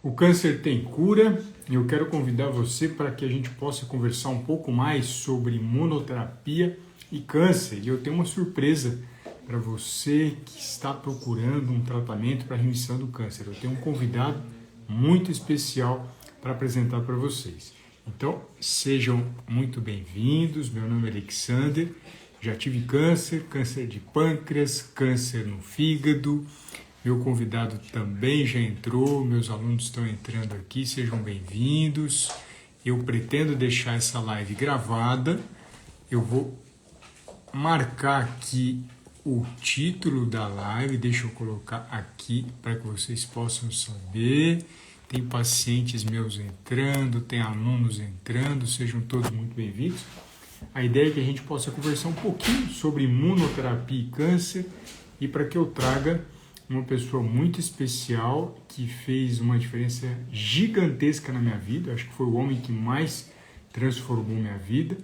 O câncer tem cura e eu quero convidar você para que a gente possa conversar um pouco mais sobre imunoterapia e câncer. E eu tenho uma surpresa para você que está procurando um tratamento para a remissão do câncer. Eu tenho um convidado muito especial para apresentar para vocês. Então, sejam muito bem-vindos. Meu nome é Alexander. Já tive câncer de pâncreas, câncer no fígado. Meu convidado também já entrou, meus alunos estão entrando aqui, sejam bem-vindos. Eu pretendo deixar essa live gravada. Eu vou marcar aqui o título da live, deixa eu colocar aqui para que vocês possam saber. Tem pacientes meus entrando, tem alunos entrando, sejam todos muito bem-vindos. A ideia é que a gente possa conversar um pouquinho sobre imunoterapia e câncer e para que eu traga uma pessoa muito especial que fez uma diferença gigantesca na minha vida. Acho que foi o homem que mais transformou minha vida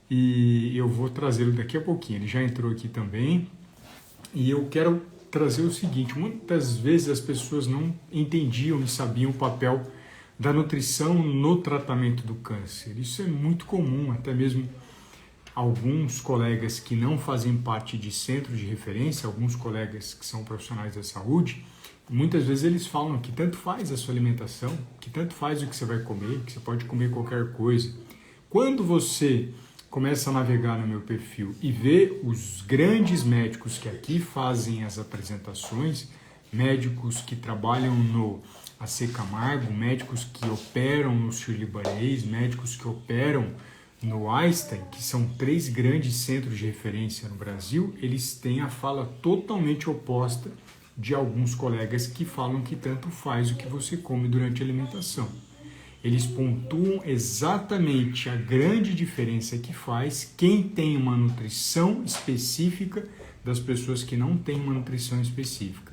e eu vou trazê-lo daqui a pouquinho. Ele já entrou aqui também e eu quero trazer o seguinte: muitas vezes as pessoas não entendiam e sabiam o papel da nutrição no tratamento do câncer. Isso é muito comum, até mesmo alguns colegas que não fazem parte de centro de referência, alguns colegas que são profissionais da saúde, muitas vezes eles falam que tanto faz a sua alimentação, que tanto faz o que você vai comer, que você pode comer qualquer coisa. Quando você começa a navegar no meu perfil e vê os grandes médicos que aqui fazem as apresentações, médicos que trabalham no AC Camargo, médicos que operam no Sírio-Libanês, médicos que operam no Einstein, que são 3 grandes centros de referência no Brasil, eles têm a fala totalmente oposta de alguns colegas que falam que tanto faz o que você come durante a alimentação. Eles pontuam exatamente a grande diferença que faz quem tem uma nutrição específica das pessoas que não têm uma nutrição específica.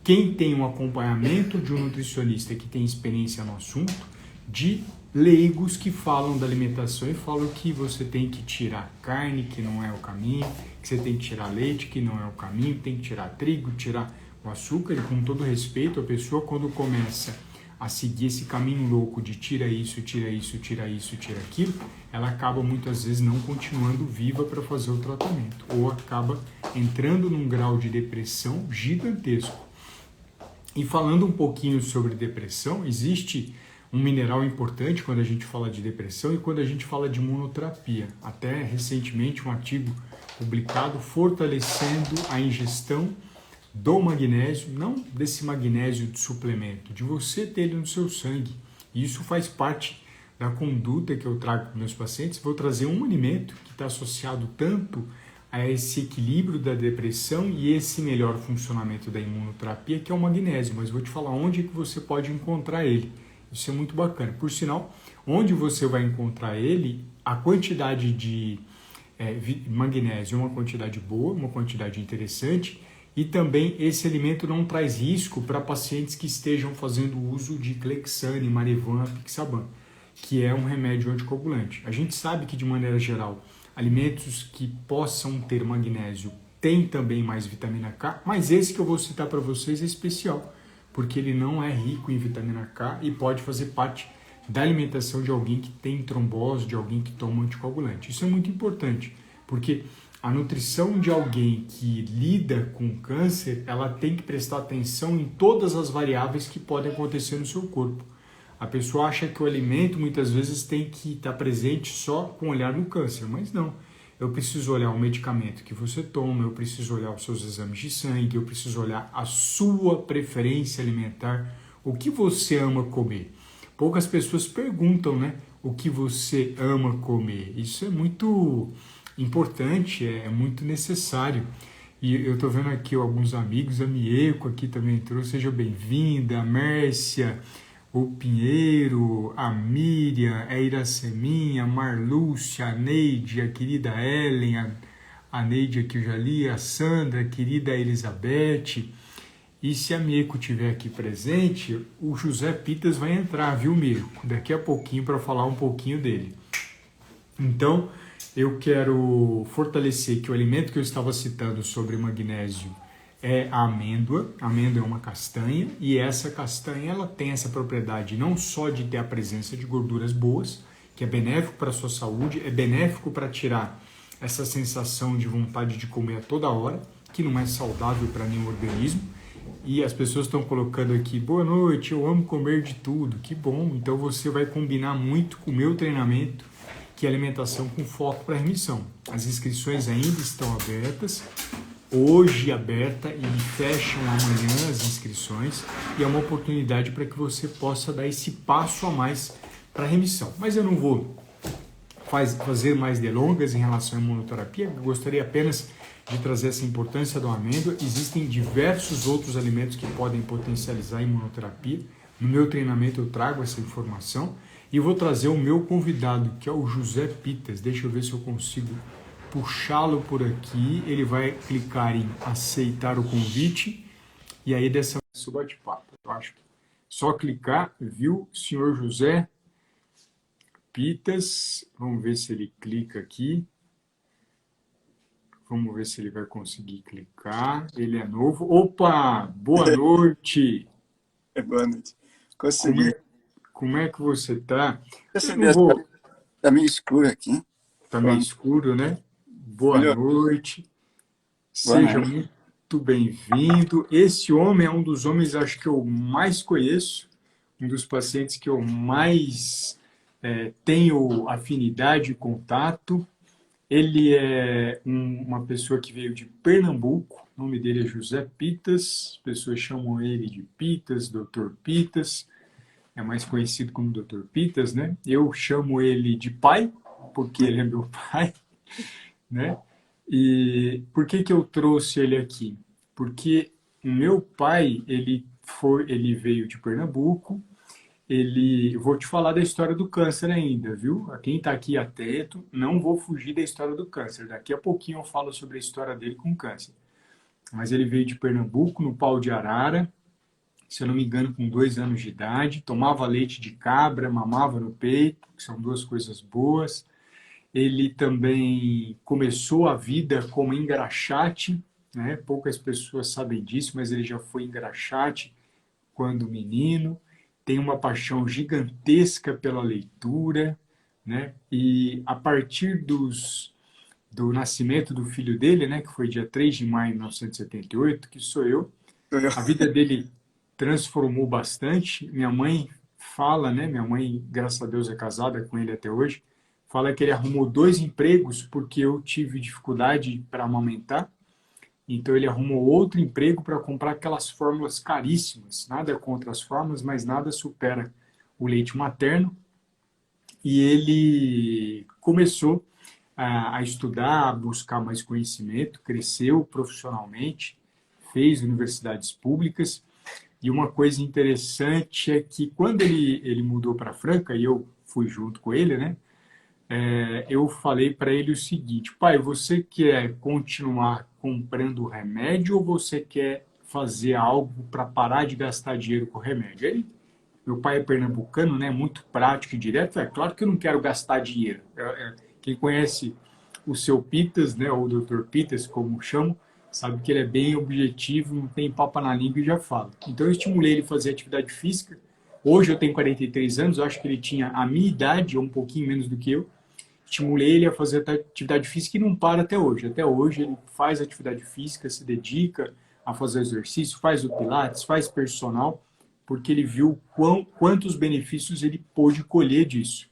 Quem tem um acompanhamento de um nutricionista que tem experiência no assunto, de leigos que falam da alimentação e falam que você tem que tirar carne, que não é o caminho, que você tem que tirar leite, que não é o caminho, tem que tirar trigo, tirar o açúcar. E com todo respeito, a pessoa quando começa a seguir esse caminho louco de tira isso, tira isso, tira isso, tira aquilo, ela acaba muitas vezes não continuando viva para fazer o tratamento, ou acaba entrando num grau de depressão gigantesco. E falando um pouquinho sobre depressão, existe um mineral importante quando a gente fala de depressão e quando a gente fala de imunoterapia. Até recentemente um artigo publicado fortalecendo a ingestão do magnésio, não desse magnésio de suplemento, de você ter ele no seu sangue. E isso faz parte da conduta que eu trago para meus pacientes. Vou trazer um alimento que está associado tanto a esse equilíbrio da depressão e esse melhor funcionamento da imunoterapia, que é o magnésio. Mas vou te falar onde que você pode encontrar ele. Isso é muito bacana. Por sinal, onde você vai encontrar ele, a quantidade de magnésio é uma quantidade boa, uma quantidade interessante, e também esse alimento não traz risco para pacientes que estejam fazendo uso de Clexane, Marevan, Apixaban, que é um remédio anticoagulante. A gente sabe que, de maneira geral, alimentos que possam ter magnésio têm também mais vitamina K, mas esse que eu vou citar para vocês é especial, porque ele não é rico em vitamina K e pode fazer parte da alimentação de alguém que tem trombose, de alguém que toma anticoagulante. Isso é muito importante, porque a nutrição de alguém que lida com câncer, ela tem que prestar atenção em todas as variáveis que podem acontecer no seu corpo. A pessoa acha que o alimento muitas vezes tem que estar presente só com olhar no câncer, mas não. Eu preciso olhar o medicamento que você toma, eu preciso olhar os seus exames de sangue, eu preciso olhar a sua preferência alimentar, o que você ama comer. Poucas pessoas perguntam, né, o que você ama comer. Isso é muito importante, é muito necessário. E eu estou vendo aqui alguns amigos, a Mieko aqui também entrou, seja bem-vinda, a Mércia, o Pinheiro, a Miriam, a Iraceminha, a Marlúcia, a Neide, a querida Ellen, a Neide que eu já li, a Sandra, a querida Elizabeth. E se a Mieko estiver aqui presente, o José Pitas vai entrar, viu, Mieko? Daqui a pouquinho para falar um pouquinho dele. Então, eu quero fortalecer que o alimento que eu estava citando sobre magnésio é a amêndoa. A amêndoa é uma castanha e essa castanha ela tem essa propriedade não só de ter a presença de gorduras boas, que é benéfico para a sua saúde, é benéfico para tirar essa sensação de vontade de comer a toda hora, que não é saudável para nenhum organismo. E as pessoas estão colocando aqui, boa noite, eu amo comer de tudo, que bom. Então você vai combinar muito com o meu treinamento, que é alimentação com foco para remissão. As inscrições ainda estão abertas, hoje aberta e fecham amanhã as inscrições, e é uma oportunidade para que você possa dar esse passo a mais para a remissão. Mas eu não vou fazer mais delongas em relação à imunoterapia, eu gostaria apenas de trazer essa importância da amêndoa. Existem diversos outros alimentos que podem potencializar a imunoterapia. No meu treinamento eu trago essa informação e vou trazer o meu convidado, que é o José Pitas. Deixa eu ver se eu consigo puxá-lo por aqui. Ele vai clicar em aceitar o convite e aí dessa vez o bate-papo. Eu acho que só clicar, viu, senhor José Pitas? Vamos ver se ele clica aqui. Vamos ver se ele vai conseguir clicar. Ele é novo. Opa! Boa noite! Boa noite. Como Consegui. é, como é que você está? Eu Percebi, não vou... tá meio escuro aqui. Está meio Boa, escuro, né? Boa melhor. noite. Boa Seja noite. muito bem-vindo. Esse homem é um dos homens, acho que eu mais conheço, um dos pacientes que eu mais tenho afinidade e contato. Ele é uma pessoa que veio de Pernambuco, o nome dele é José Pitas, as pessoas chamam ele de Pitas, Dr. Pitas, é mais conhecido como Dr. Pitas, né? Eu chamo ele de pai, porque ele é meu pai, né? E por que que eu trouxe ele aqui? Porque o meu pai, ele veio de Pernambuco. Vou te falar da história do câncer ainda, viu? A quem está aqui atento, não vou fugir da história do câncer. Daqui a pouquinho eu falo sobre a história dele com câncer. Mas ele veio de Pernambuco, no Pau de Arara, se eu não me engano, com 2 anos de idade. Tomava leite de cabra, mamava no peito, que são duas coisas boas. Ele também começou a vida como engraxate, né? Poucas pessoas sabem disso, mas ele já foi engraxate quando menino. Tem uma paixão gigantesca pela leitura, né? E a partir do nascimento do filho dele, né, que foi dia 3 de maio de 1978, que sou eu, a vida dele transformou bastante. Minha mãe fala, né, minha mãe, graças a Deus, é casada com ele até hoje, fala que ele arrumou 2 empregos porque eu tive dificuldade para amamentar. Então ele arrumou outro emprego para comprar aquelas fórmulas caríssimas. Nada contra as fórmulas, mas nada supera o leite materno. E ele começou a estudar, a buscar mais conhecimento, cresceu profissionalmente, fez universidades públicas. E uma coisa interessante é que quando ele mudou para Franca, e eu fui junto com ele, né? Eu falei para ele o seguinte: pai, você quer continuar comprando remédio ou você quer fazer algo para parar de gastar dinheiro com remédio? Meu pai é pernambucano, né, muito prático e direto. É claro que eu não quero gastar dinheiro. Quem conhece o seu Pitas, né, ou o Dr. Pitas, como chamo, sabe que ele é bem objetivo, não tem papo na língua e já fala. Então eu estimulei ele a fazer atividade física. Hoje eu tenho 43 anos, eu acho que ele tinha a minha idade, ou um pouquinho menos do que eu. Estimulei ele a fazer atividade física e não para até hoje. Até hoje ele faz atividade física, se dedica a fazer exercício, faz o pilates, faz personal, porque ele viu quantos benefícios ele pôde colher disso.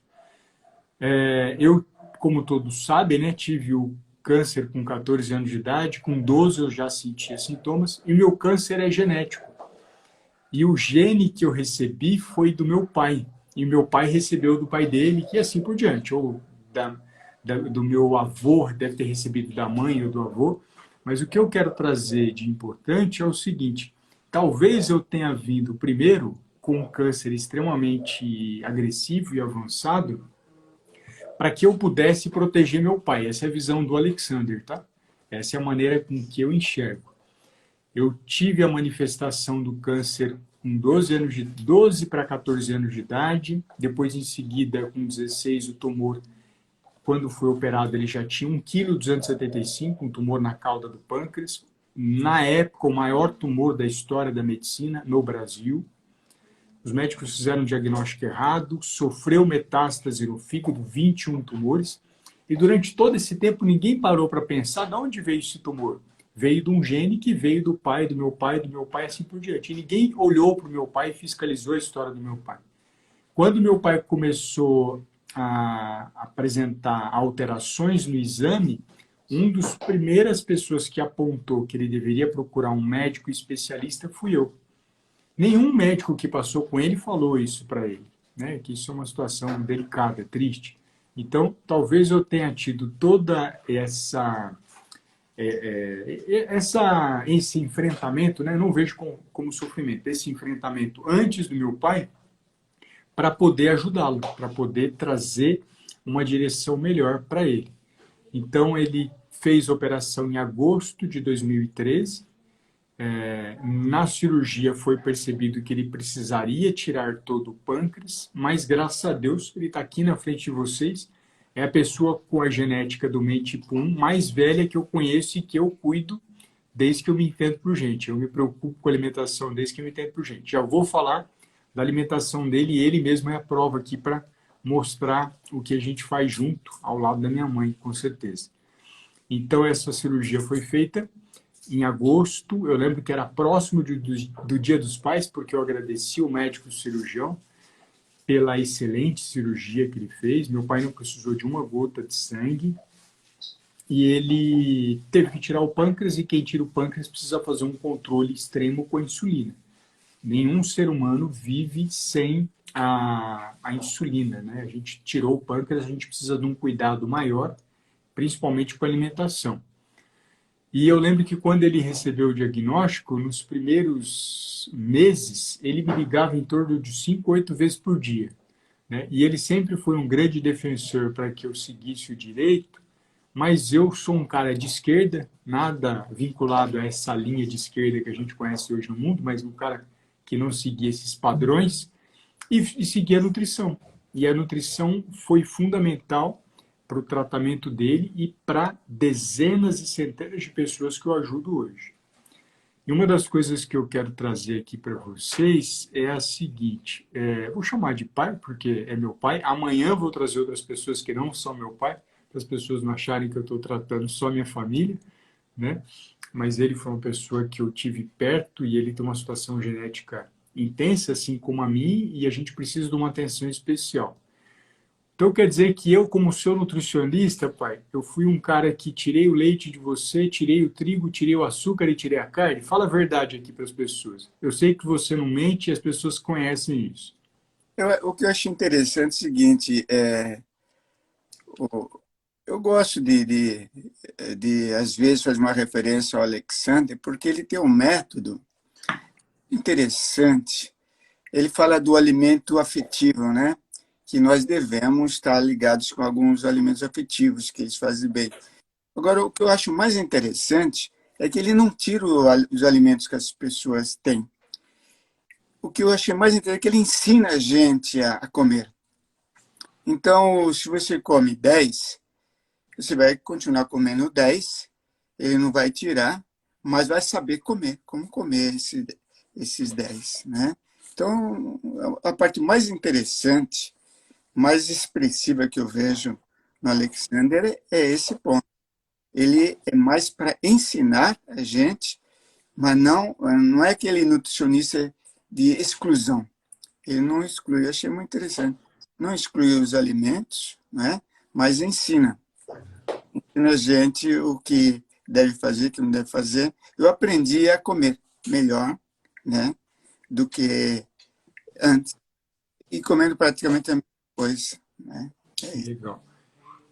Eu, como todos sabem, né, tive o câncer com 14 anos de idade, com 12 eu já sentia sintomas, e meu câncer é genético. E o gene que eu recebi foi do meu pai. E meu pai recebeu do pai dele, e assim por diante. Ou do meu avô, deve ter recebido da mãe ou do avô. Mas o que eu quero trazer de importante é o seguinte: talvez eu tenha vindo primeiro com um câncer extremamente agressivo e avançado, para que eu pudesse proteger meu pai. Essa é a visão do Alexander, tá? Essa é a maneira com que eu enxergo. Eu tive a manifestação do câncer com 12 para 14 anos de idade. Depois, em seguida, com 16, o tumor, quando foi operado, ele já tinha 1,275 kg, um tumor na cauda do pâncreas. na época, o maior tumor da história da medicina no Brasil. Os médicos fizeram um diagnóstico errado, sofreu metástase no fígado, 21 tumores, e durante todo esse tempo ninguém parou para pensar de onde veio esse tumor. Veio de um gene que veio do pai, do meu pai, assim por diante. E ninguém olhou para o meu pai e fiscalizou a história do meu pai. Quando meu pai começou a apresentar alterações no exame, um dos primeiras pessoas que apontou que ele deveria procurar um médico especialista fui eu. Nenhum médico que passou com ele falou isso para ele, né? Que isso é uma situação delicada, triste. Então, talvez eu tenha tido toda esse enfrentamento, né? Não vejo como sofrimento, esse enfrentamento antes do meu pai, para poder ajudá-lo, para poder trazer uma direção melhor para ele. Então, ele fez a operação em agosto de 2013. Na cirurgia foi percebido que ele precisaria tirar todo o pâncreas, mas graças a Deus ele está aqui na frente de vocês. É a pessoa com a genética do MEI tipo 1 mais velha que eu conheço e que eu cuido desde que eu me entendo por gente. Eu me preocupo com a alimentação desde que eu me entendo por gente. Já vou falar da alimentação dele e ele mesmo é a prova aqui para mostrar o que a gente faz junto, ao lado da minha mãe, com certeza. Então, essa cirurgia foi feita em agosto. Eu lembro que era próximo do Dia dos Pais, porque eu agradeci o médico cirurgião pela excelente cirurgia que ele fez. Meu pai não precisou de uma gota de sangue. E ele teve que tirar o pâncreas, e quem tira o pâncreas precisa fazer um controle extremo com a insulina. Nenhum ser humano vive sem a insulina, né? A gente tirou o pâncreas, a gente precisa de um cuidado maior, principalmente com a alimentação. E eu lembro que quando ele recebeu o diagnóstico, nos primeiros meses, ele me ligava em torno de 5, 8 vezes por dia, né? E ele sempre foi um grande defensor para que eu seguisse o direito, mas eu sou um cara de esquerda, nada vinculado a essa linha de esquerda que a gente conhece hoje no mundo, mas um cara que não seguia esses padrões e seguia a nutrição. E a nutrição foi fundamental para o tratamento dele e para dezenas e centenas de pessoas que eu ajudo hoje. E uma das coisas que eu quero trazer aqui para vocês é a seguinte, vou chamar de pai, porque é meu pai. Amanhã vou trazer outras pessoas que não são meu pai, para as pessoas não acharem que eu estou tratando só minha família, né? Mas ele foi uma pessoa que eu tive perto e ele tem uma situação genética intensa, assim como a mim, e a gente precisa de uma atenção especial. Então quer dizer que eu, como seu nutricionista, pai, eu fui um cara que tirei o leite de você, tirei o trigo, tirei o açúcar e tirei a carne? Fala a verdade aqui para as pessoas. Eu sei que você não mente e as pessoas conhecem isso. O que eu acho interessante é o seguinte, eu gosto às vezes, fazer uma referência ao Alexander, porque ele tem um método interessante. Ele fala do alimento afetivo, né? Que nós devemos estar ligados com alguns alimentos afetivos, que eles fazem bem. Agora, o que eu acho mais interessante é que ele não tira os alimentos que as pessoas têm. O que eu achei mais interessante é que ele ensina a gente a comer. Então, se você come 10, você vai continuar comendo 10, ele não vai tirar, mas vai saber comer, como comer esses 10, né? Então, a parte mais interessante, mais expressiva que eu vejo no Alexander é esse ponto. Ele é mais para ensinar a gente, mas não é aquele nutricionista de exclusão. Ele não exclui, eu achei muito interessante. Não exclui os alimentos, né? Mas ensina. Ensina a gente o que deve fazer, o que não deve fazer. Eu aprendi a comer melhor, né? Do que antes. E comendo praticamente a mesma coisa, né? Legal.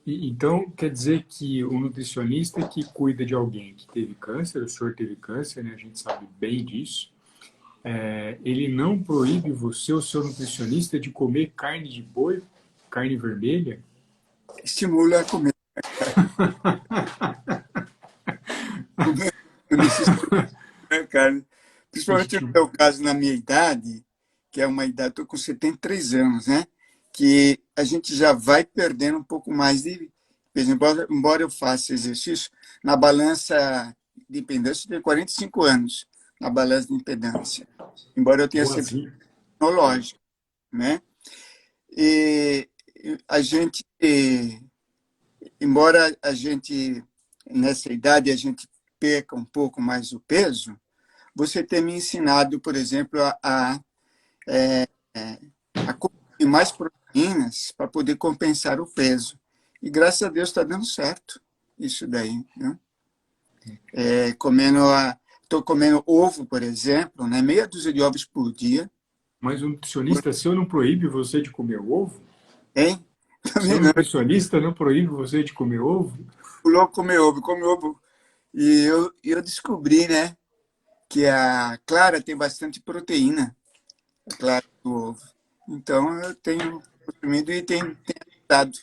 Então, quer dizer que o nutricionista que cuida de alguém que teve câncer, o senhor teve câncer, né? A gente sabe bem disso. Ele não proíbe você, o seu nutricionista, de comer carne de boi, carne vermelha? Estimula a comer. Carne. Principalmente no meu caso, na minha idade, que é uma idade, estou com 73 anos, né? Que a gente já vai perdendo um pouco mais de peso. Embora eu faça exercício, na balança de impedância, eu tenho 45 anos na balança de impedância, embora eu tenha sido Boazinha. tecnológico, né? E a gente, embora a gente, nessa idade, a gente perca um pouco mais o peso, você tem me ensinado, por exemplo, a consumir mais proteínas para poder compensar o peso. E graças a Deus está dando certo isso daí, né? Estou comendo ovo, por exemplo, né? Meia dúzia de ovos por dia. Mas o nutricionista seu não proíbe você de comer ovo? Hein? Seu Também não. nutricionista não proíbe você de comer ovo? O louco come ovo, come ovo. E eu descobri, né, que a clara tem bastante proteína, a clara do ovo. Então, eu tenho consumido e tenho ajudado.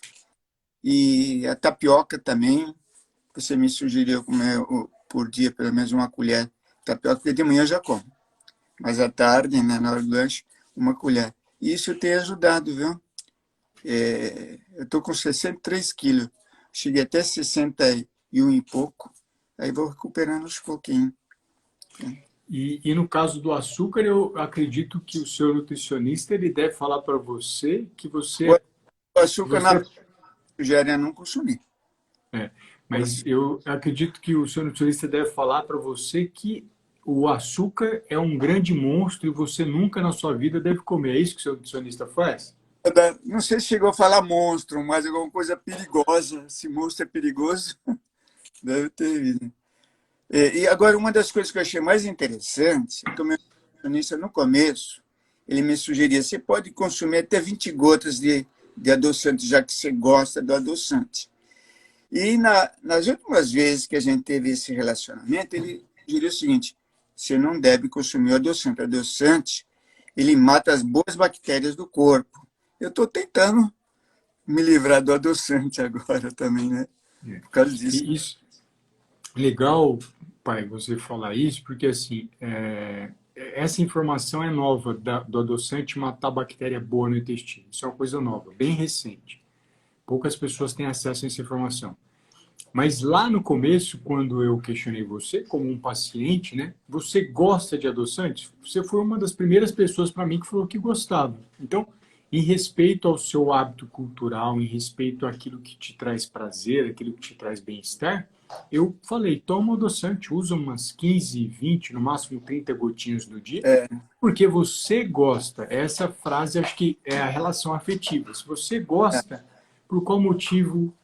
E a tapioca também, você me sugeriu comer por dia pelo menos uma colher de tapioca, porque de manhã eu já como. Mas à tarde, né, na hora do lanche, uma colher. E isso tem ajudado, viu? Eu estou com 63 quilos. Cheguei até 61 e pouco. Aí vou recuperando aos pouquinhos. E no caso do açúcar, eu acredito que o seu nutricionista ele deve falar para você que O você, açúcar você na sugere a não consumir. é, mas eu acredito que o seu nutricionista deve falar para você que o açúcar é um grande monstro e você nunca na sua vida deve comer. É isso que o seu nutricionista faz? Não sei se chegou a falar monstro, mas alguma coisa perigosa. Se monstro é perigoso, deve ter vindo. E agora, uma das coisas que eu achei mais interessante é que o meu nutricionista, no começo, ele me sugeria, você pode consumir até 20 gotas de adoçante, já que você gosta do adoçante. E nas últimas vezes que a gente teve esse relacionamento, ele sugeriu o seguinte, você não deve consumir o adoçante. O adoçante, ele mata as boas bactérias do corpo. Eu estou tentando me livrar do adoçante agora também, né? Por causa disso. E isso, legal, pai, você falar isso, porque assim, essa informação é nova do adoçante matar bactéria boa no intestino. Isso é uma coisa nova, bem recente. Poucas pessoas têm acesso a essa informação. Mas lá no começo, quando eu questionei você, como um paciente, né? Você gosta de adoçantes? Você foi uma das primeiras pessoas para mim que falou que gostava. Então, em respeito ao seu hábito cultural, em respeito àquilo que te traz prazer, aquilo que te traz bem-estar, eu falei, toma adoçante, usa umas 15, 20, no máximo 30 gotinhas no dia, porque você gosta. Essa frase acho que é a relação afetiva. Se você gosta, por qual motivo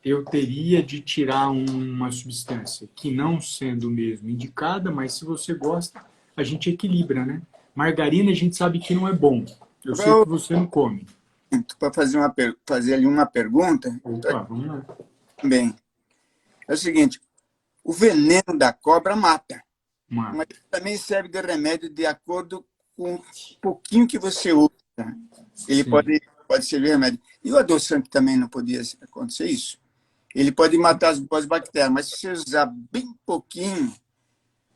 eu teria de tirar uma substância que não sendo mesmo indicada, mas se você gosta, a gente equilibra, né? Margarina a gente sabe que não é bom. Eu sei que você não come. Para fazer ali uma pergunta, Opa, vamos lá. bem, é o seguinte, o veneno da cobra mata, Uma, mas também serve de remédio de acordo com o pouquinho que você usa. Ele sim. pode servir remédio. E o adoçante também não podia acontecer isso? Ele pode matar as boas bactérias, mas se você usar bem pouquinho,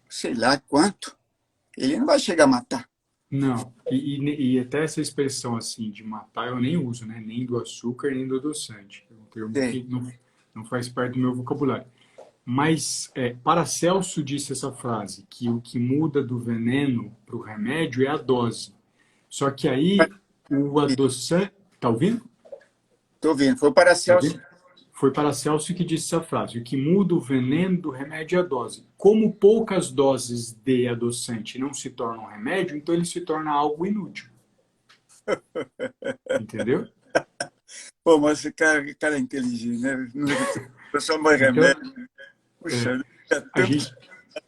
sei lá quanto, ele não vai chegar a matar. Não, e até essa expressão assim de matar eu nem uso, né? Nem do açúcar, nem do adoçante. É um termo Sim. que não faz parte do meu vocabulário. Mas Paracelso disse essa frase, que o que muda do veneno para o remédio é a dose. Só que aí o adoçante... Tá ouvindo? Estou vendo. Foi o Tá Paracelso. ouvindo? Foi Paracelso que disse essa frase. O que muda o veneno do remédio é a dose. Como poucas doses de adoçante não se tornam remédio, então ele se torna algo inútil. Entendeu? Pô, mas esse cara é inteligente, né? Eu sou mais Então, remédio. Puxa, é a tanto gente,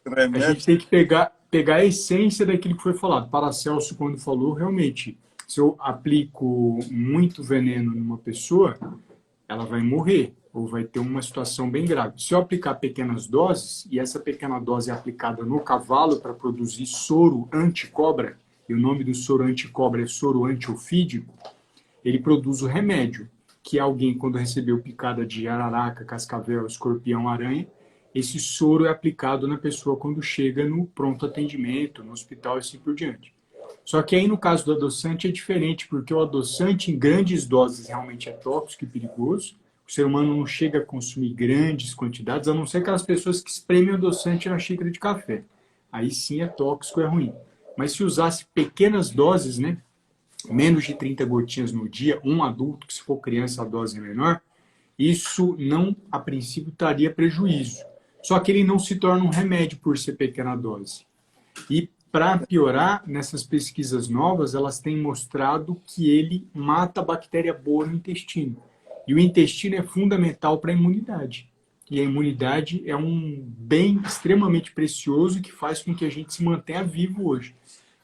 a remédio. gente tem que pegar a essência daquilo que foi falado. Paracelso, quando falou, realmente, se eu aplico muito veneno numa pessoa, ela vai morrer ou vai ter uma situação bem grave. Se eu aplicar pequenas doses, e essa pequena dose é aplicada no cavalo para produzir soro anti-cobra, e o nome do soro anti-cobra é soro antiofídico, ele produz o remédio, que é alguém, quando recebeu picada de araraca, cascavel, escorpião, aranha, esse soro é aplicado na pessoa quando chega no pronto atendimento, no hospital e assim por diante. Só que aí no caso do adoçante é diferente, porque o adoçante em grandes doses realmente é tóxico e perigoso. o ser humano não chega a consumir grandes quantidades, a não ser aquelas pessoas que espremem o adoçante na xícara de café. Aí sim é tóxico, é ruim. Mas se usasse pequenas doses, né, menos de 30 gotinhas no dia, um adulto, que se for criança a dose é menor, isso não, a princípio, traria prejuízo. Só que ele não se torna um remédio por ser pequena dose. E para piorar, nessas pesquisas novas, elas têm mostrado que ele mata a bactéria boa no intestino. E o intestino é fundamental para a imunidade. E a imunidade é um bem extremamente precioso que faz com que a gente se mantenha vivo hoje.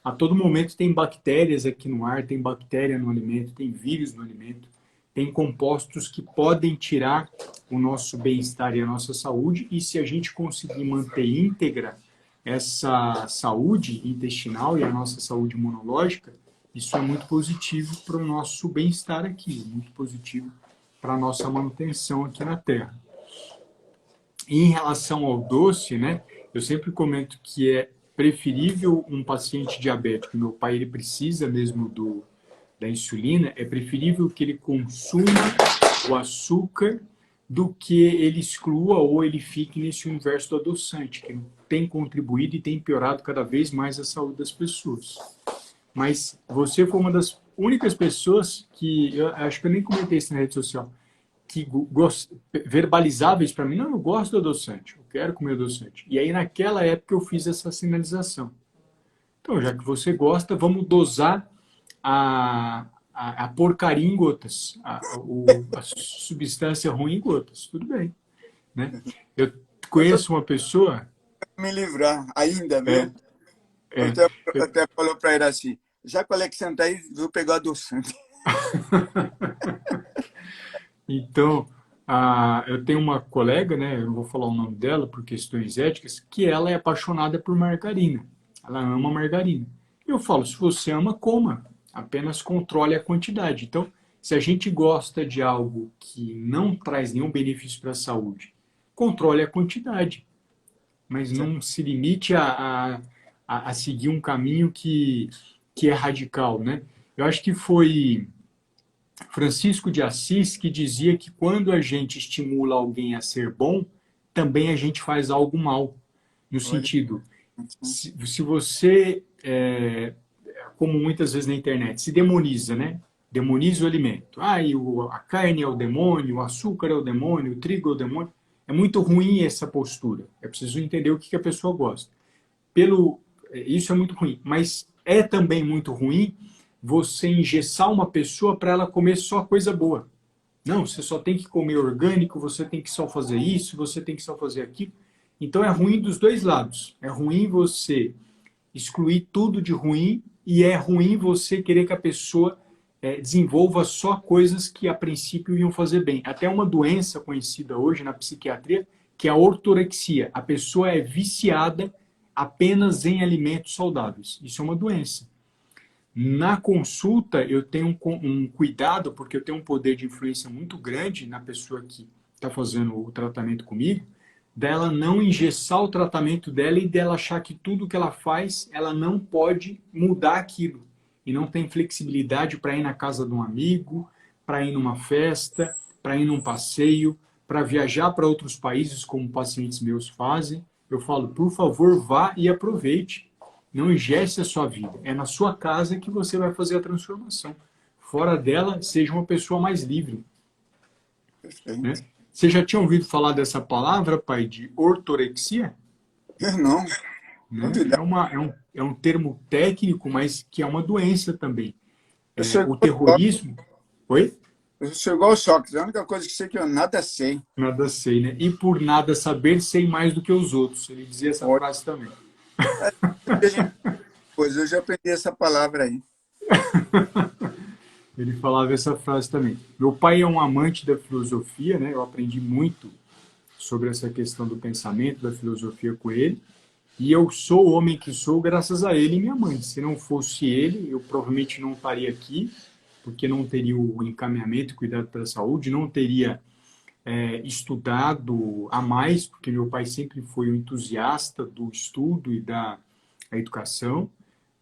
A todo momento tem bactérias aqui no ar, tem bactéria no alimento, tem vírus no alimento, tem compostos que podem tirar o nosso bem-estar e a nossa saúde, e se a gente conseguir manter íntegra essa saúde intestinal e a nossa saúde imunológica, isso é muito positivo para o nosso bem-estar aqui, muito positivo para a nossa manutenção aqui na Terra. E em relação ao doce, né, eu sempre comento que é preferível um paciente diabético, meu pai ele precisa mesmo da insulina, é preferível que ele consuma o açúcar do que ele exclua ou ele fique nesse universo do adoçante, que tem contribuído e tem piorado cada vez mais a saúde das pessoas. Mas você foi uma das únicas pessoas que, eu acho que eu nem comentei isso na rede social, que verbalizava isso para mim, não, eu gosto do adoçante, eu quero comer adoçante. E aí naquela época eu fiz essa sinalização. Então, já que você gosta, vamos dosar a porcaria em gotas, a substância ruim em gotas, tudo bem. Né? Eu conheço uma pessoa... Me livrar, ainda, viu? É, Eu até falou para ele assim, já que o Alexandre está aí, vou pegar o adoçante. Então, eu tenho uma colega, né, eu não vou falar o nome dela por questões éticas, que ela é apaixonada por margarina. Ela ama margarina. Eu falo, se você ama, coma. Apenas controle a quantidade. Então, se a gente gosta de algo que não traz nenhum benefício para a saúde, controle a quantidade. Mas não se limite a seguir um caminho que é radical, né? Eu acho que foi Francisco de Assis que dizia que quando a gente estimula alguém a ser bom, também a gente faz algo mal. No Olha, sentido, se você, como muitas vezes na internet, se demoniza, né? Demoniza o alimento. A carne é o demônio, o açúcar é o demônio, o trigo é o demônio. É muito ruim essa postura. É preciso entender o que a pessoa gosta. Isso é muito ruim. Mas é também muito ruim você engessar uma pessoa para ela comer só coisa boa. Não, você só tem que comer orgânico, você tem que só fazer isso, você tem que só fazer aquilo. Então é ruim dos dois lados. É ruim você excluir tudo de ruim e é ruim você querer que a pessoa desenvolva só coisas que a princípio iam fazer bem. Até uma doença conhecida hoje na psiquiatria, que é a ortorexia. A pessoa é viciada apenas em alimentos saudáveis. Isso é uma doença. Na consulta, eu tenho um cuidado, porque eu tenho um poder de influência muito grande na pessoa que está fazendo o tratamento comigo, dela não engessar o tratamento dela e dela achar que tudo que ela faz, ela não pode mudar aquilo. E não tem flexibilidade para ir na casa de um amigo, para ir numa festa, para ir num passeio, para viajar para outros países, como pacientes meus fazem. Eu falo, por favor, vá e aproveite. Não engesse a sua vida. É na sua casa que você vai fazer a transformação. Fora dela, seja uma pessoa mais livre. Né? perfeito. Você já tinha ouvido falar dessa palavra, pai, de ortorexia? Eu não, Né? novidade. É um termo técnico, mas que é uma doença também. Eu sou O igual, terrorismo... Oi? eu sou igual ao Sócrates, a única coisa que sei é que eu nada sei. Nada sei, né? E por nada saber, sei mais do que os outros. Ele dizia essa Olha, frase também. pois eu já aprendi essa palavra aí. Ele falava essa frase também. Meu pai é um amante da filosofia, né? Eu aprendi muito sobre essa questão do pensamento, da filosofia com ele. E eu sou o homem que sou graças a ele e minha mãe. Se não fosse ele, eu provavelmente não estaria aqui, porque não teria o encaminhamento e cuidado pela saúde, não teria estudado a mais, porque meu pai sempre foi um entusiasta do estudo e da educação.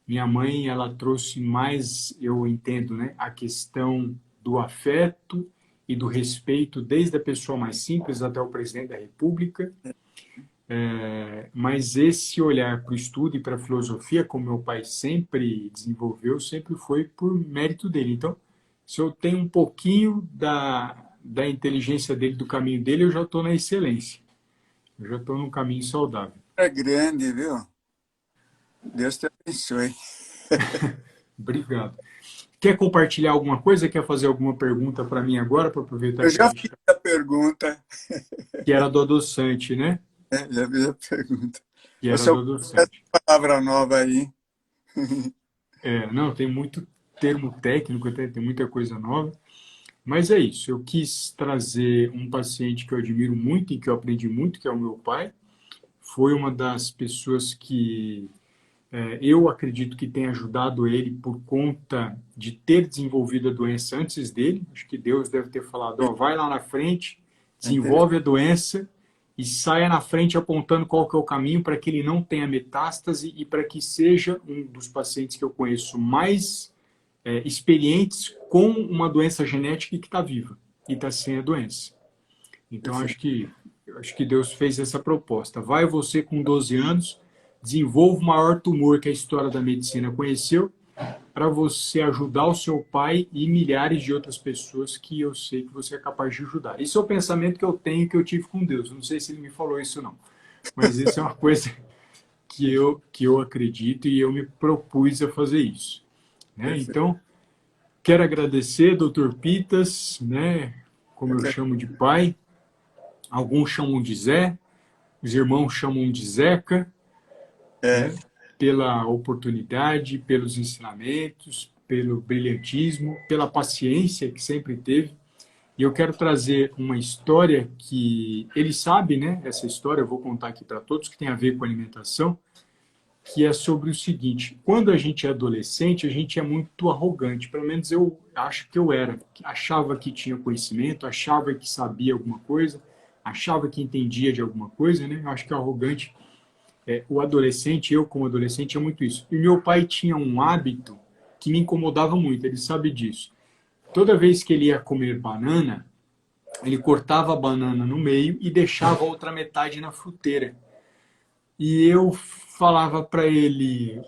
Minha mãe, ela trouxe mais, eu entendo, né, a questão do afeto e do respeito, desde a pessoa mais simples até o presidente da República. Mas esse olhar para o estudo e para a filosofia, como meu pai sempre desenvolveu, sempre foi por mérito dele. Então, se eu tenho um pouquinho da inteligência dele, do caminho dele, eu já estou na excelência. Eu já estou num caminho saudável. É grande, viu? Deus te abençoe. Obrigado. Quer compartilhar alguma coisa? Quer fazer alguma pergunta para mim agora, para aproveitar Eu que a já gente fiz a pergunta. que era do adoçante, né? Já fiz a pergunta. Que era Você do ouviu essa adoçante. palavra nova aí? Não, tem muito termo técnico, tem muita coisa nova. Mas é isso. Eu quis trazer um paciente que eu admiro muito e que eu aprendi muito, que é o meu pai. Foi uma das pessoas que eu acredito que tem ajudado ele por conta de ter desenvolvido a doença antes dele. Acho que Deus deve ter falado, ó, vai lá na frente, É interessante. desenvolve a doença e saia na frente apontando qual que é o caminho para que ele não tenha metástase e para que seja um dos pacientes que eu conheço mais experientes com uma doença genética que está viva e está sem a doença. Então, acho que Deus fez essa proposta. Vai você com 12 anos, desenvolva o maior tumor que a história da medicina conheceu, para você ajudar o seu pai e milhares de outras pessoas que eu sei que você é capaz de ajudar. Esse é o pensamento que eu tenho, que eu tive com Deus. Não sei se ele me falou isso não, mas isso é uma coisa que eu acredito e eu me propus a fazer isso. Né? Perfeito. Então, quero agradecer, Dr. Pitas, né? Como Eu eu que chamo de pai. Alguns chamam de Zé, os irmãos chamam de Zeca, é, né? Pela oportunidade, pelos ensinamentos, pelo brilhantismo, pela paciência que sempre teve. E eu quero trazer uma história que ele sabe, né? Essa história eu vou contar aqui para todos, que tem a ver com alimentação, que é sobre o seguinte: quando a gente é adolescente, a gente é muito arrogante, pelo menos eu acho que eu era, achava que tinha conhecimento, achava que sabia alguma coisa, achava que entendia de alguma coisa, né? Eu acho que o arrogante, o adolescente, eu como adolescente, é muito isso. E meu pai tinha um hábito que me incomodava muito, ele sabe disso. Toda vez que ele ia comer banana, ele cortava a banana no meio e deixava a outra metade na fruteira. E eu falava para ele,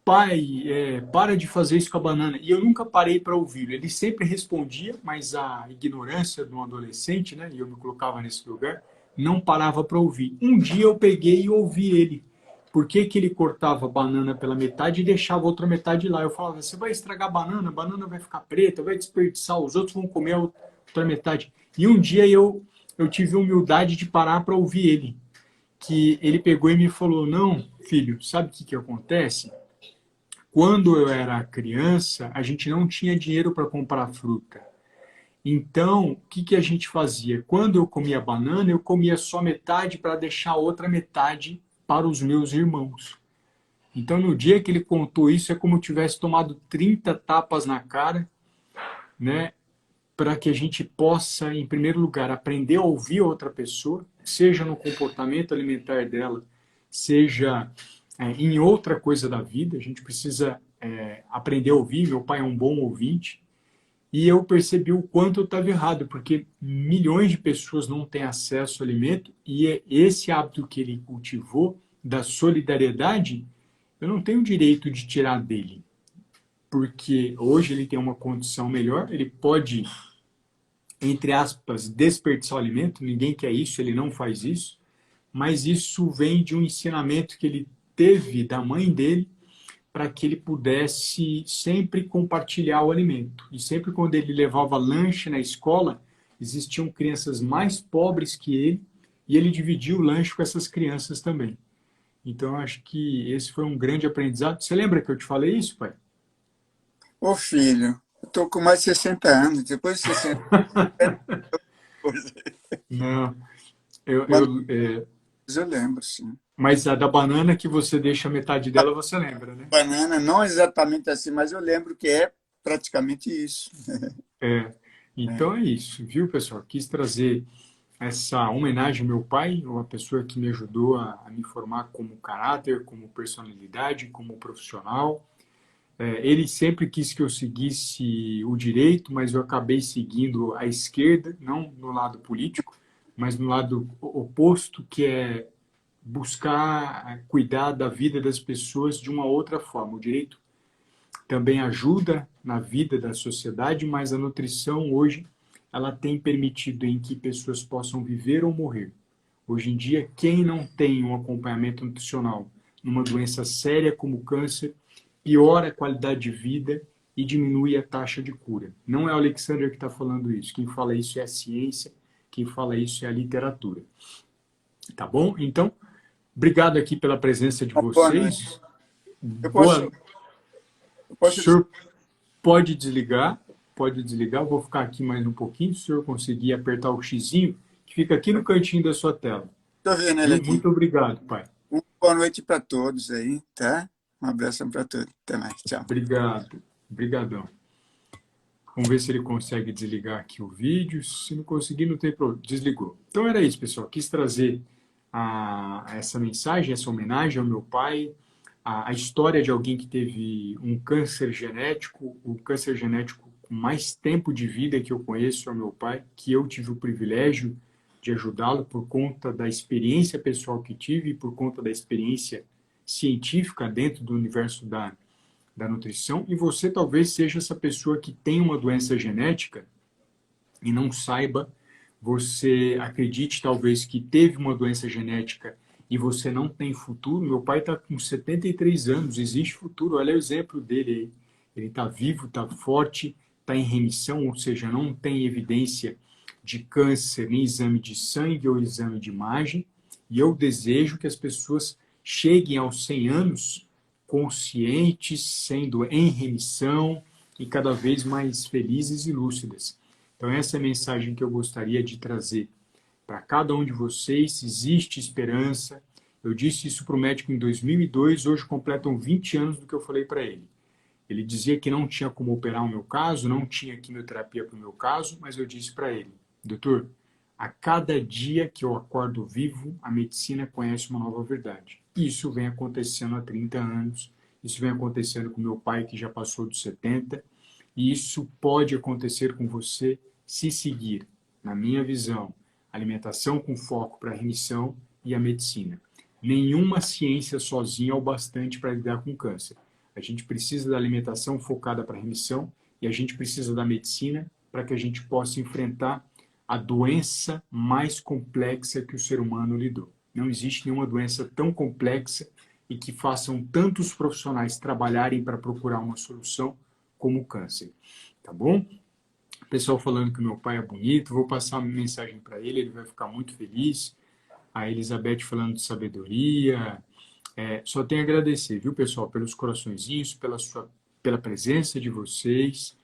pai, para de fazer isso com a banana. E eu nunca parei para ouvir. Ele sempre respondia, mas a ignorância de um adolescente, né, e eu me colocava nesse lugar, não parava para ouvir. Um dia eu peguei e ouvi ele. Por que que ele cortava a banana pela metade e deixava a outra metade lá? Eu falava, você vai estragar a banana vai ficar preta, vai desperdiçar, os outros vão comer a outra metade. E um dia eu tive a humildade de parar para ouvir ele. Que ele pegou e me falou, não, filho, sabe o que que acontece? Quando eu era criança, a gente não tinha dinheiro para comprar fruta. Então, o que que a gente fazia? Quando eu comia banana, eu comia só metade para deixar a outra metade para os meus irmãos. Então, no dia que ele contou isso, é como eu tivesse tomado 30 tapas na cara, né? Para que a gente possa, em primeiro lugar, aprender a ouvir a outra pessoa, seja no comportamento alimentar dela, seja em outra coisa da vida. A gente precisa aprender a ouvir. Meu pai é um bom ouvinte. E eu percebi o quanto eu estava errado, porque milhões de pessoas não têm acesso ao alimento e é esse hábito que ele cultivou da solidariedade, eu não tenho o direito de tirar dele, porque hoje ele tem uma condição melhor, ele pode, entre aspas, desperdiçar o alimento, ninguém quer isso, ele não faz isso, mas isso vem de um ensinamento que ele teve da mãe dele para que ele pudesse sempre compartilhar o alimento. E sempre quando ele levava lanche na escola, existiam crianças mais pobres que ele, e ele dividia o lanche com essas crianças também. Então, acho que esse foi um grande aprendizado. Você lembra que eu te falei isso, pai? ô filho, eu estou com mais de 60 anos, depois de 60 coisas. Não, eu, Mas eu, é, eu lembro, sim. mas a da banana que você deixa metade dela, você lembra, né? Banana, não exatamente assim, mas eu lembro que é praticamente isso. É, É. então é isso, viu, pessoal? Quis trazer essa homenagem ao meu pai, uma pessoa que me ajudou a me formar como caráter, como personalidade, como profissional. Ele sempre quis que eu seguisse o direito, mas eu acabei seguindo a esquerda, não no lado político, mas no lado oposto, que é buscar cuidar da vida das pessoas de uma outra forma. O direito também ajuda na vida da sociedade, mas a nutrição hoje ela tem permitido em que pessoas possam viver ou morrer. Hoje em dia, quem não tem um acompanhamento nutricional numa doença séria como o câncer, piora a qualidade de vida e diminui a taxa de cura. Não é o Alexander que está falando isso. Quem fala isso é a ciência, quem fala isso é a literatura. Tá bom? Então, obrigado aqui pela presença de Boa noite. vocês. Eu Boa. eu O posso senhor pode desligar, pode desligar. Eu vou ficar aqui mais um pouquinho, se o senhor conseguir apertar o xizinho, que fica aqui no cantinho da sua tela. Estou vendo ele aqui. Muito obrigado, pai. Boa noite para todos aí, tá? Um abraço para todos. Até mais. Tchau. Obrigado. Obrigadão. Vamos ver se ele consegue desligar aqui o vídeo. Se não conseguir, não tem problema. Desligou. Então era isso, pessoal. Quis trazer essa mensagem, essa homenagem ao meu pai, a história de alguém que teve um câncer genético, o câncer genético com mais tempo de vida que eu conheço é o meu pai, que eu tive o privilégio de ajudá-lo por conta da experiência pessoal que tive e por conta da experiência científica dentro do universo da nutrição. E você talvez seja essa pessoa que tem uma doença genética e não saiba, você acredite talvez que teve uma doença genética e você não tem futuro. Meu pai está com 73 anos, existe futuro, olha o exemplo dele aí. Ele está vivo, está forte, está em remissão, ou seja, não tem evidência de câncer, nem exame de sangue ou exame de imagem. E eu desejo que as pessoas cheguem aos 100 anos conscientes, sendo em remissão e cada vez mais felizes e lúcidas. Então essa é a mensagem que eu gostaria de trazer para cada um de vocês. Existe esperança. Eu disse isso para o médico em 2002, hoje completam 20 anos do que eu falei para ele. Ele dizia que não tinha como operar o meu caso, não tinha quimioterapia para o meu caso, mas eu disse para ele, doutor, a cada dia que eu acordo vivo, a medicina conhece uma nova verdade. Isso vem acontecendo há 30 anos, isso vem acontecendo com meu pai, que já passou dos 70, e isso pode acontecer com você se seguir, na minha visão, alimentação com foco para a remissão e a medicina. Nenhuma ciência sozinha é o bastante para lidar com câncer. A gente precisa da alimentação focada para a remissão e a gente precisa da medicina para que a gente possa enfrentar a doença mais complexa que o ser humano lidou. Não existe nenhuma doença tão complexa e que façam tantos profissionais trabalharem para procurar uma solução como o câncer. Tá bom? O pessoal falando que o meu pai é bonito, vou passar uma mensagem para ele, ele vai ficar muito feliz. A Elizabeth falando de sabedoria. Só tenho a agradecer, viu, pessoal, pelos coraçõezinhos, pela presença de vocês.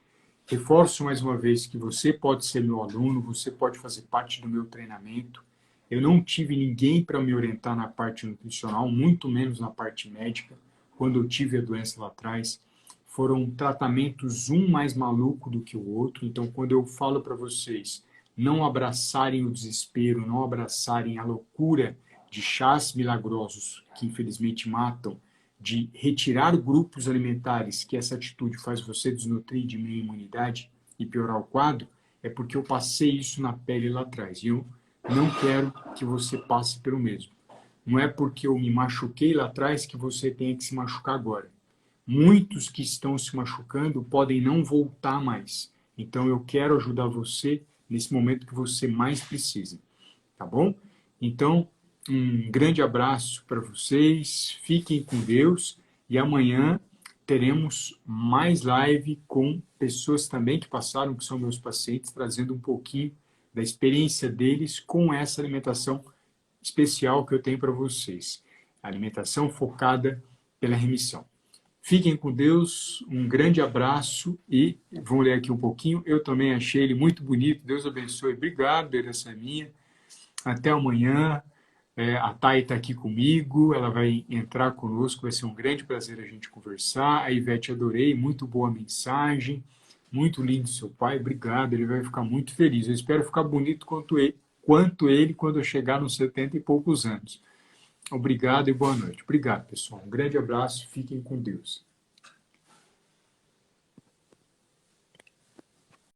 Reforço mais uma vez que você pode ser meu aluno, você pode fazer parte do meu treinamento. Eu não tive ninguém para me orientar na parte nutricional, muito menos na parte médica, quando eu tive a doença lá atrás. Foram tratamentos um mais maluco do que o outro. Então, quando eu falo para vocês não abraçarem o desespero, não abraçarem a loucura de chás milagrosos que infelizmente matam, de retirar grupos alimentares, que essa atitude faz você desnutrir, diminuir a imunidade e piorar o quadro, é porque eu passei isso na pele lá atrás. E eu não quero que você passe pelo mesmo. Não é porque eu me machuquei lá atrás que você tenha que se machucar agora. Muitos que estão se machucando podem não voltar mais. Então eu quero ajudar você nesse momento que você mais precisa. Tá bom? Então, um grande abraço para vocês, fiquem com Deus e amanhã teremos mais live com pessoas também que passaram, que são meus pacientes, trazendo um pouquinho da experiência deles com essa alimentação especial que eu tenho para vocês. Alimentação focada pela remissão. Fiquem com Deus, um grande abraço e vamos ler aqui um pouquinho. Eu também achei ele muito bonito, Deus abençoe. Obrigado, herança minha. Até amanhã. A Thay está aqui comigo, ela vai entrar conosco, vai ser um grande prazer a gente conversar. A Ivete, adorei, muito boa mensagem, muito lindo seu pai, obrigado, ele vai ficar muito feliz. Eu espero ficar bonito quanto ele quando eu chegar nos 70 e poucos anos. Obrigado e boa noite. Obrigado, pessoal. Um grande abraço, fiquem com Deus.